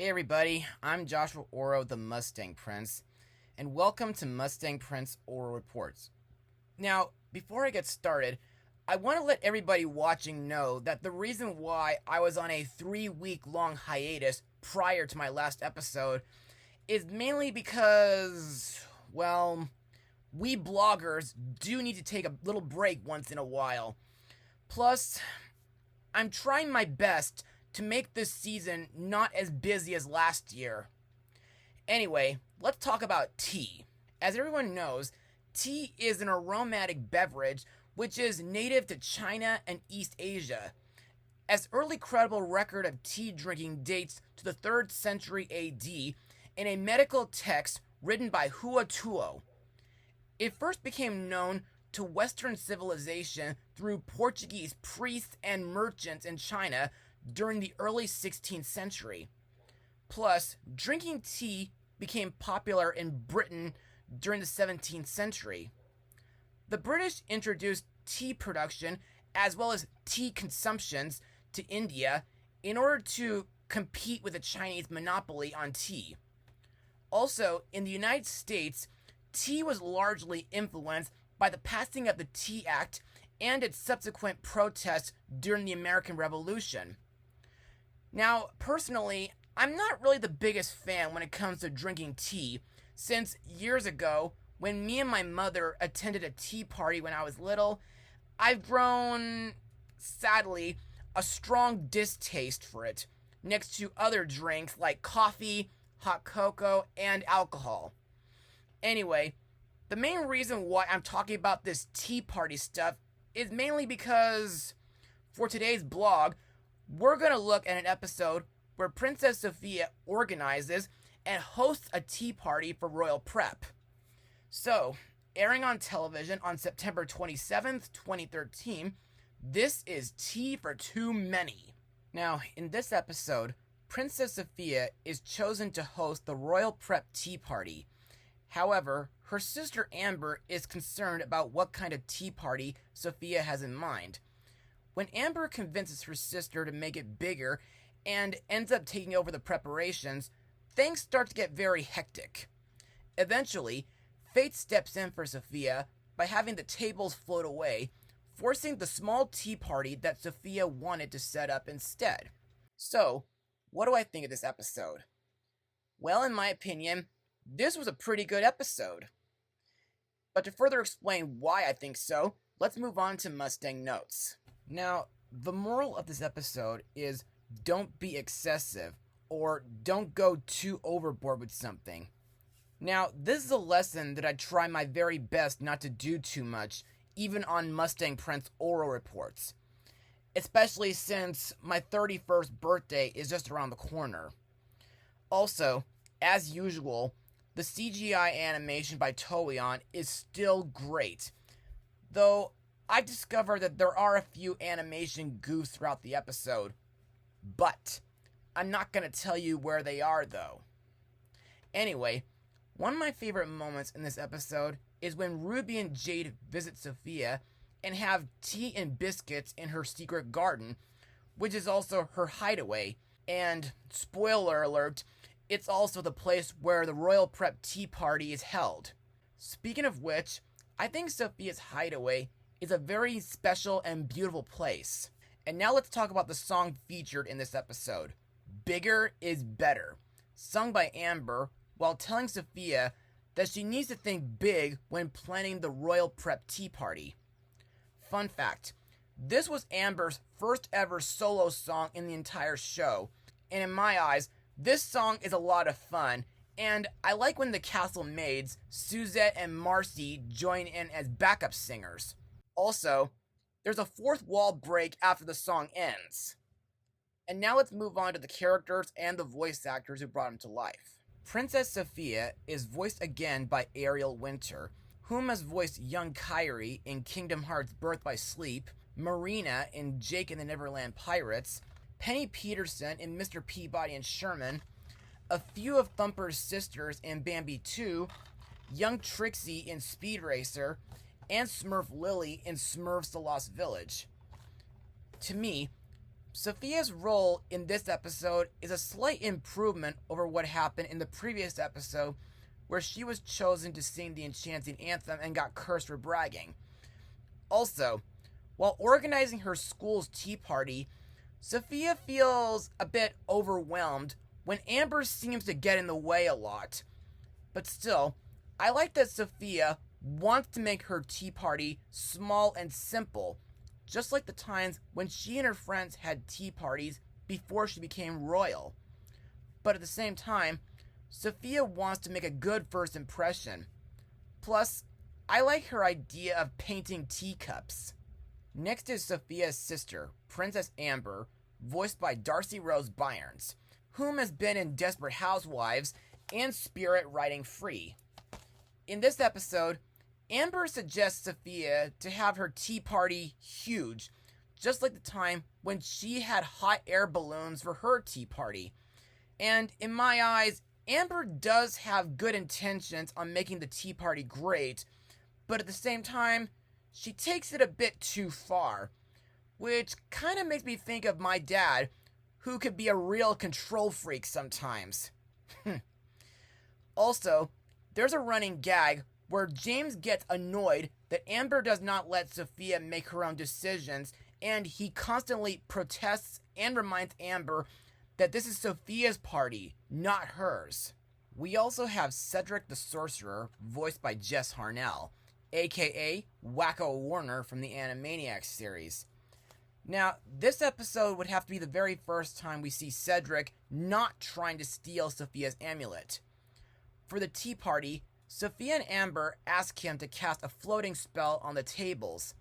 Hey everybody, I'm Joshua Orro, the Mustang Prince, and welcome to Mustang Prince Orro Reports. Now, before I get started, I want to let everybody watching know that the reason why I was on a 3-week long hiatus prior to my last episode is mainly because, well, we bloggers do need to take a little break once in a while. Plus, I'm trying my best to make this season not as busy as last year. Anyway, let's talk about tea. As everyone knows, tea is an aromatic beverage which is native to China and East Asia. As early credible record of tea drinking dates to the 3rd century AD in a medical text written by Hua Tuo. It first became known to Western civilization through Portuguese priests and merchants in China during the early 16th century. Plus, drinking tea became popular in Britain during the 17th century. The British introduced tea production as well as tea consumptions to India in order to compete with the Chinese monopoly on tea. Also, in the United States, tea was largely influenced by the passing of the Tea Act and its subsequent protests during the American Revolution. Now, personally, I'm not really the biggest fan when it comes to drinking tea, since years ago, when me and my mother attended a tea party when I was little, I've grown, sadly, a strong distaste for it, next to other drinks like coffee, hot cocoa, and alcohol. Anyway, the main reason why I'm talking about this tea party stuff is mainly because, for today's blog, we're going to look at an episode where Princess Sofia organizes and hosts a tea party for royal prep. So, airing on television on September 27th, 2013, this is Tea for Too Many. Now, in this episode, Princess Sofia is chosen to host the royal prep tea party. However, her sister Amber is concerned about what kind of tea party Sofia has in mind. When Amber convinces her sister to make it bigger and ends up taking over the preparations, things start to get very hectic. Eventually, fate steps in for Sofia by having the tables float away, forcing the small tea party that Sofia wanted to set up instead. So, what do I think of this episode? Well, in my opinion, this was a pretty good episode. But to further explain why I think so, let's move on to Mustang notes. Now, the moral of this episode is don't be excessive, or don't go too overboard with something. Now, this is a lesson that I try my very best not to do too much, even on Mustang Prince Orro reports. Especially since my 31st birthday is just around the corner. Also, as usual, the CGI animation by Toei is still great, though I discovered that there are a few animation goofs throughout the episode, but I'm not going to tell you where they are though. Anyway, one of my favorite moments in this episode is when Ruby and Jade visit Sofia and have tea and biscuits in her secret garden, which is also her hideaway, and, spoiler alert, it's also the place where the royal prep tea party is held. Speaking of which, I think Sofia's hideaway is a very special and beautiful place. And now let's talk about the song featured in this episode, Bigger is Better, sung by Amber while telling Sofia that she needs to think big when planning the royal prep tea party. Fun fact, this was Amber's first ever solo song in the entire show, and in my eyes, this song is a lot of fun, and I like when the castle maids, Suzette and Marcy, join in as backup singers. Also, there's a fourth wall break after the song ends. And now let's move on to the characters and the voice actors who brought them to life. Princess Sofia is voiced again by Ariel Winter, whom has voiced young Kairi in Kingdom Hearts Birth by Sleep, Marina in Jake and the Neverland Pirates, Penny Peterson in Mr. Peabody and Sherman, a few of Thumper's sisters in Bambi 2, young Trixie in Speed Racer, and Smurf Lily in Smurfs The Lost Village. To me, Sofia's role in this episode is a slight improvement over what happened in the previous episode, where she was chosen to sing the enchanting anthem and got cursed for bragging. Also, while organizing her school's tea party, Sofia feels a bit overwhelmed when Amber seems to get in the way a lot. But still, I like that Sofia wants to make her tea party small and simple, just like the times when she and her friends had tea parties before she became royal. But at the same time, Sofia wants to make a good first impression. Plus, I like her idea of painting teacups. Next is Sofia's sister, Princess Amber, voiced by Darcy Rose Byrnes, whom has been in Desperate Housewives and Spirit Riding Free. In this episode, Amber suggests Sofia to have her tea party huge, just like the time when she had hot air balloons for her tea party. And in my eyes, Amber does have good intentions on making the tea party great, but at the same time, she takes it a bit too far, which kind of makes me think of my dad, who could be a real control freak sometimes. Also, there's a running gag where James gets annoyed that Amber does not let Sofia make her own decisions, and he constantly protests and reminds Amber that this is Sofia's party, not hers. We also have Cedric the Sorcerer, voiced by Jess Harnell, aka Wacko Warner from the Animaniacs series. Now, this episode would have to be the very first time we see Cedric not trying to steal Sofia's amulet. For the tea party, Sofia and Amber ask him to cast a floating spell on the tables.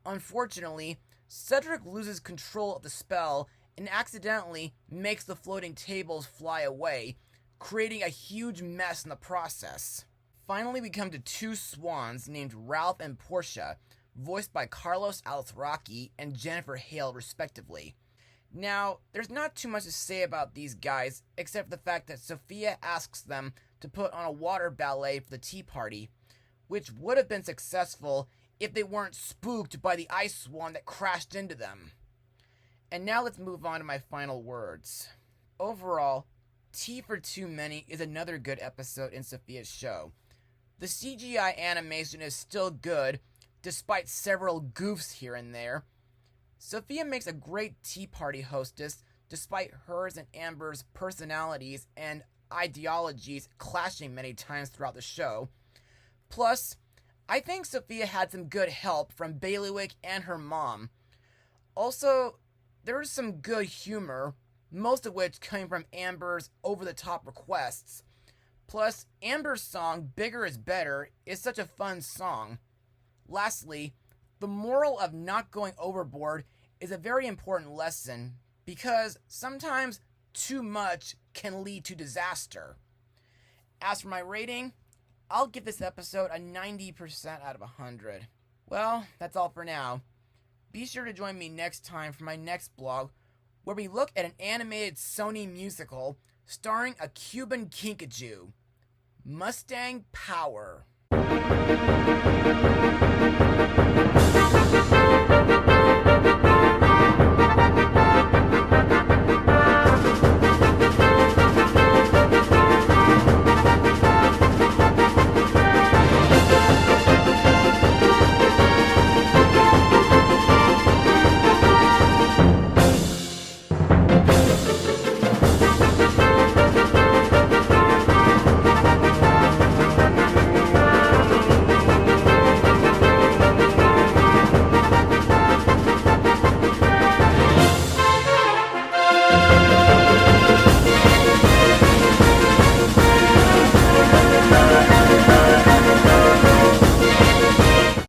Unfortunately, Cedric loses control of the spell and accidentally makes the floating tables fly away, creating a huge mess in the process. Finally, we come to two swans named Ralph and Portia, voiced by Carlos Alazraqui and Jennifer Hale respectively. Now, there's not too much to say about these guys, except the fact that Sofia asks them to put on a water ballet for the tea party, which would have been successful if they weren't spooked by the ice swan that crashed into them. And now let's move on to my final words. Overall, Tea for Too Many is another good episode in Sofia's show. The CGI animation is still good, despite several goofs here and there. Sofia makes a great tea party hostess, despite hers and Amber's personalities and ideologies clashing many times throughout the show. Plus, I think Sofia had some good help from Bailiwick and her mom. Also, there is some good humor, most of which came from Amber's over-the-top requests. Plus, Amber's song, Bigger is Better, is such a fun song. Lastly, the moral of not going overboard is a very important lesson, because sometimes too much can lead to disaster. As for my rating, I'll give this episode a 90% out of 100. Well, that's all for now. Be sure to join me next time for my next blog, where we look at an animated Sony musical starring a Cuban kinkajou, Mustang Power.